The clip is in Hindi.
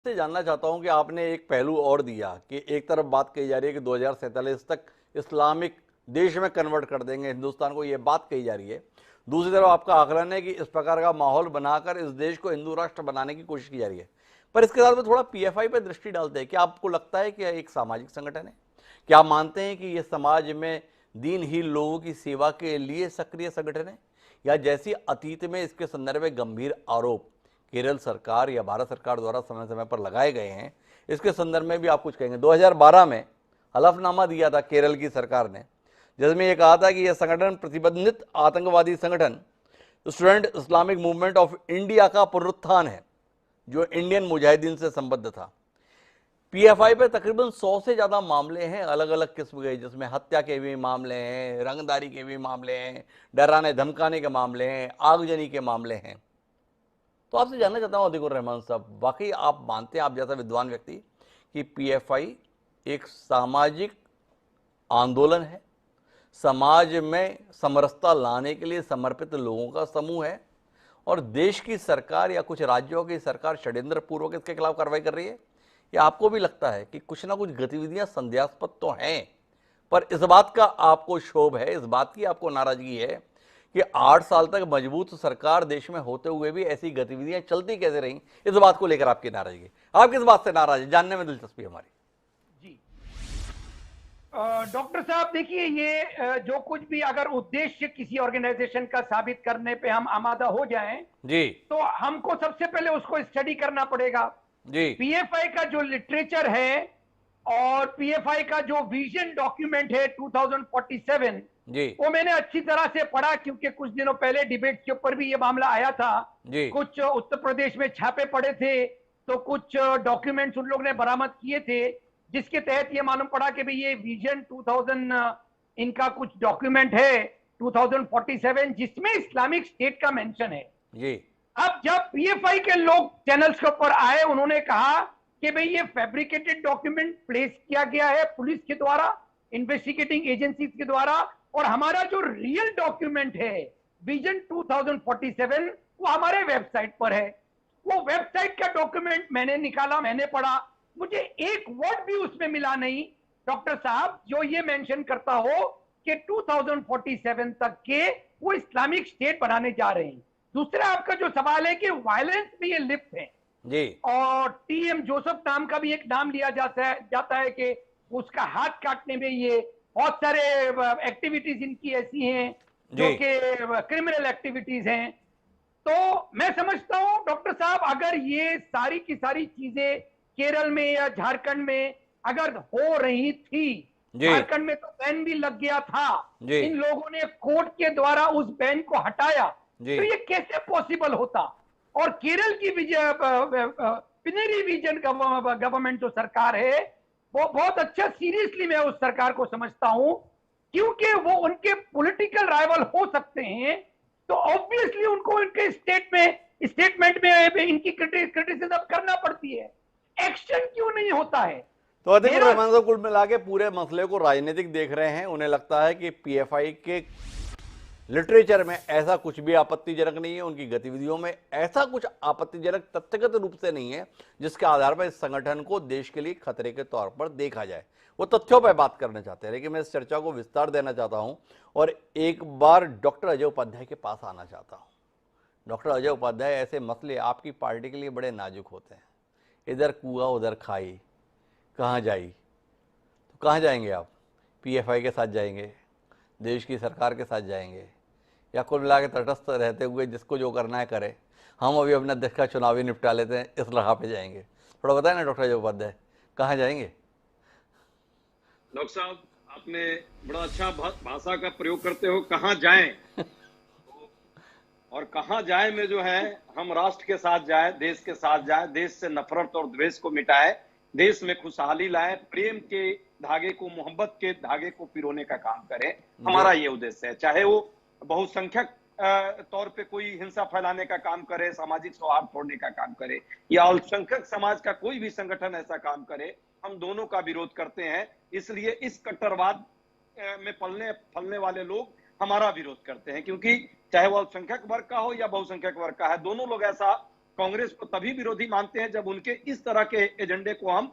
से जानना चाहता हूं कि आपने एक पहलू और दिया कि एक तरफ बात कही जा रही है कि 2047 तक इस्लामिक देश में कन्वर्ट कर देंगे हिंदुस्तान को, ये बात कही जा रही है। दूसरी तरफ आपका आकलन है कि इस प्रकार का माहौल बनाकर इस देश को हिंदू राष्ट्र बनाने की कोशिश की जा रही है। पर इसके साथ में थोड़ा पीएफआई पर दृष्टि डालते हैं। क्या आपको लगता है कि यह एक सामाजिक संगठन है? क्या आप मानते हैं कि यह समाज में दीनहीन लोगों की सेवा के लिए सक्रिय संगठन है, या जैसी अतीत में इसके संदर्भ में गंभीर आरोप केरल सरकार या भारत सरकार द्वारा समय समय पर लगाए गए हैं, इसके संदर्भ में भी आप कुछ कहेंगे? 2012 में हलफनामा दिया था केरल की सरकार ने, जिसमें यह कहा था कि यह संगठन प्रतिबंधित आतंकवादी संगठन student Islamic movement of India का पुनरुत्थान है, जो इंडियन मुजाहिदीन से संबद्ध था। पीएफआई पर तकरीबन 100 से ज्यादा मामले हैं अलग अलग किस्म के, जिसमें हत्या के भी मामले हैं, रंगदारी के भी मामले हैं, डराने धमकाने के मामले हैं, आगजनी के मामले हैं। तो आपसे जानना चाहता हूं अतीकुर रहमान साहब, वाकई आप मानते हैं, आप जैसा विद्वान व्यक्ति, कि पीएफआई एक सामाजिक आंदोलन है, समाज में समरसता लाने के लिए समर्पित लोगों का समूह है, और देश की सरकार या कुछ राज्यों की सरकार षड्यंत्र पूर्वक इसके खिलाफ कार्रवाई कर रही है? या आपको भी लगता है कि कुछ ना कुछ गतिविधियां संदेहास्पद तो हैं, पर इस बात का आपको क्षोभ है, इस बात की आपको नाराजगी है कि 8 साल तक मजबूत सरकार देश में होते हुए भी ऐसी गतिविधियां चलती कैसे रहीं? इस बात को लेकर आपकी नाराजगी, आप किस बात से नाराज है, जानने में दिलचस्पी हमारी। जी डॉक्टर साहब, देखिए ये जो कुछ भी अगर उद्देश्य किसी ऑर्गेनाइजेशन का साबित करने पे हम आमादा हो जाएं, जी तो हमको सबसे पहले उसको स्टडी करना पड़ेगा। जी पीएफआई का जो लिटरेचर है और पीएफआई का जो विजन डॉक्यूमेंट है 2047, जी वो मैंने अच्छी तरह से पढ़ा, क्योंकि कुछ दिनों पहले डिबेट के ऊपर भी ये मामला आया था। जी कुछ उत्तर प्रदेश में छापे पड़े थे, तो कुछ डॉक्यूमेंट्स उन लोग ने बरामद किए थे, जिसके तहत ये मालूम पड़ा कि भाई ये विजन 2000 इनका कुछ डॉक्यूमेंट है 2047, जिसमें इस्लामिक स्टेट का मेंशन है। जी अब जब पीएफआई के लोग चैनल्स के ऊपर आए, उन्होंने कहा कि भाई ये फैब्रिकेटेड डॉक्यूमेंट प्लेस किया गया है पुलिस के द्वारा, इन्वेस्टिगेटिंग एजेंसीज के द्वारा, और हमारा जो रियल डॉक्यूमेंट है विजन 2047 वो हमारे वेबसाइट पर है। वो वेबसाइट का डॉक्यूमेंट मैंने निकाला, मैंने पढ़ा, मुझे एक वर्ड भी उसमें मिला नहीं डॉक्टर साहब जो ये मेंशन करता हो कि 2047 तक के वो इस्लामिक स्टेट बनाने जा रहे हैं। दूसरा आपका जो सवाल है कि वायलेंस में ये लिप्त है, जी और टीएम जोसेफ नाम का भी एक नाम लिया जाता है कि उसका हाथ काटने में ये बहुत सारे एक्टिविटीज इनकी ऐसी हैं जो जी कि क्रिमिनल एक्टिविटीज हैं। तो मैं समझता हूं डॉक्टर साहब, अगर ये सारी की सारी चीजें केरल में या झारखंड में अगर हो रही थी, जी झारखंड में तो बैन भी लग गया था, जी इन लोगों ने कोर्ट के द्वारा उस बैन को हटाया, जी तो ये कैसे पॉसिबल होता? और केरल की पिनेरी रीजन गवर्नमेंट जो सरकार है, वो बहुत अच्छा, सीरियसली मैं उस सरकार को समझता हूं, क्योंकि वो उनके पॉलिटिकल राइवल हो सकते हैं, तो ऑब्वियसली उनको उनके स्टेटमेंट में इनकी क्रिटिसिज्म करना पड़ती है। एक्शन क्यों नहीं होता है? तो अतीकुर मेरा रहमान साहब कुल मिला के पूरे मसले को राजनीतिक देख रहे हैं। उन्हें लगता है कि पीएफआई के लिटरेचर में ऐसा कुछ भी आपत्तिजनक नहीं है, उनकी गतिविधियों में ऐसा कुछ आपत्तिजनक तथ्यगत रूप से नहीं है जिसके आधार पर इस संगठन को देश के लिए खतरे के तौर पर देखा जाए। वो तथ्यों पर बात करना चाहते हैं, लेकिन मैं इस चर्चा को विस्तार देना चाहता हूं और एक बार डॉक्टर अजय उपाध्याय के पास आना चाहता हूं। डॉक्टर अजय उपाध्याय, ऐसे मसले आपकी पार्टी के लिए बड़े नाजुक होते हैं, इधर कुआ उधर खाई, कहाँ जाई, तो कहाँ जाएंगे आप? पीएफआई के साथ जाएंगे, देश की सरकार के साथ जाएंगे, या कुल मिला के तटस्थ रहते हुए जिसको जो करना है करे, हम अभी अपने देश का चुनावी निपटा लेते हैं, इस राह पे जाएंगे? थोड़ा बताएं ना डॉक्टर अजय उपाध्याय, कहाँ जाएंगे? डॉक्टर साहब, आपने बड़ा अच्छा भाषा का प्रयोग करते हो, कहाँ जाएं और कहाँ जाए में जो है, हम राष्ट्र के साथ जाए, देश के साथ जाए, देश से नफरत और द्वेष को मिटाए, देश में खुशहाली लाए, प्रेम के धागे को, मोहब्बत के धागे को पिरोने का काम करें। हमारा ये उद्देश्य है। चाहे वो बहुसंख्यक तौर पे कोई हिंसा फैलाने का काम करे, सामाजिक सौहार्द तोड़ने का काम करे, या अल्पसंख्यक समाज का कोई भी संगठन ऐसा काम करे, हम दोनों का विरोध करते हैं। इसलिए इस कट्टरवाद में फलने वाले लोग हमारा विरोध करते हैं, क्योंकि चाहे वो अल्पसंख्यक वर्ग का हो या बहुसंख्यक वर्ग का है, दोनों लोग ऐसा कांग्रेस को तभी विरोधी मानते हैं जब उनके इस तरह के एजेंडे को हम